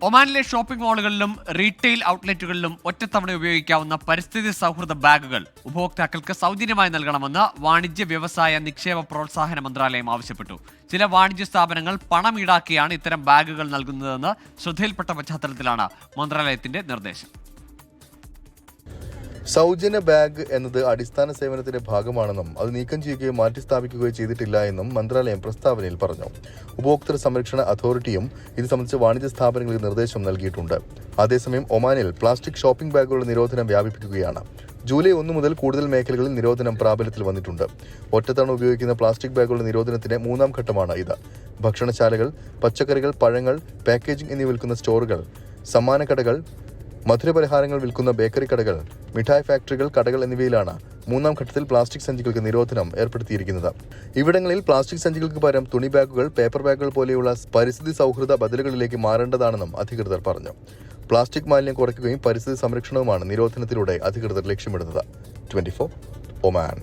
ഒമാനിലെ shopping മാളുകളിലും retail ഔട്ട്ലെറ്റുകളിലും ഒറ്റത്തവണ ഉപയോഗിക്കാവുന്ന പരിസ്ഥിതി സൗഹൃദ ബാഗുകൾ ഉപഭോക്താക്കൾക്ക് സൗജന്യമായി നൽകണമെന്ന് വാണിജ്യ വ്യവസായ നിക്ഷേപ പ്രോത്സാഹന മന്ത്രാലയം ആവശ്യപ്പെട്ടു. ചില വാണിജ്യ സ്ഥാപനങ്ങൾ പണം ഈടാക്കിയാണ് ഇത്തരം ബാഗുകൾ നൽകുന്നതെന്ന് ശ്രദ്ധയിൽപ്പെട്ട പശ്ചാത്തലത്തിലാണ് മന്ത്രാലയത്തിന്റെ നിർദ്ദേശം. സൗജന്യ ബാഗ് എന്നത് അടിസ്ഥാന സേവനത്തിന്റെ ഭാഗമാണെന്നും അത് നീക്കം ചെയ്യുകയോ മാറ്റിസ്ഥാപിക്കുകയോ ചെയ്തിട്ടില്ല എന്നും മന്ത്രാലയം പ്രസ്താവനയിൽ പറഞ്ഞു. ഉപഭോക്തൃ സംരക്ഷണ അതോറിറ്റിയും ഇത് സംബന്ധിച്ച് വാണിജ്യ സ്ഥാപനങ്ങൾക്ക് നിർദ്ദേശം നൽകിയിട്ടുണ്ട്. അതേസമയം ഒമാനിൽ പ്ലാസ്റ്റിക് ഷോപ്പിംഗ് ബാഗുകളുടെ നിരോധനം വ്യാപിപ്പിക്കുകയാണ്. ജൂലൈ 1 മുതൽ കൂടുതൽ മേഖലകളിൽ നിരോധനം പ്രാബല്യത്തിൽ വന്നിട്ടുണ്ട്. ഒറ്റത്തവണ ഉപയോഗിക്കുന്ന പ്ലാസ്റ്റിക് ബാഗുകളുടെ നിരോധനത്തിന്റെ 3ാം ഘട്ടമാണ് ഇത്. ഭക്ഷണശാലകൾ, പച്ചക്കറികൾ, പഴങ്ങൾ, പാക്കേജിംഗ് എന്നിവ വിൽക്കുന്ന സ്റ്റോറുകൾ, സമ്മാന കടകൾ, മധുരപലഹാരങ്ങൾ വിൽക്കുന്ന ബേക്കറി കടകൾ, മിഠായി ഫാക്ടറികൾ, കടകൾ എന്നിവയിലാണ് 3ാം ഘട്ടത്തിൽ പ്ലാസ്റ്റിക് സഞ്ചികൾക്ക് നിരോധനം ഏർപ്പെടുത്തിയിരിക്കുന്നത്. ഇവിടങ്ങളിൽ പ്ലാസ്റ്റിക് സഞ്ചികൾക്ക് പകരം തുണി ബാഗുകൾ, പേപ്പർ ബാഗുകൾ പോലെയുള്ള പരിസ്ഥിതി സൗഹൃദ ബദലുകളിലേക്ക് മാറേണ്ടതാണെന്നും അധികൃതർ പറഞ്ഞു. പ്ലാസ്റ്റിക് മാലിന്യം കുറയ്ക്കുകയും പരിസ്ഥിതി സംരക്ഷണവുമാണ് നിരോധനത്തിലൂടെ അധികൃതർ ലക്ഷ്യമിടുന്നത്. 24 ഒമാൻ.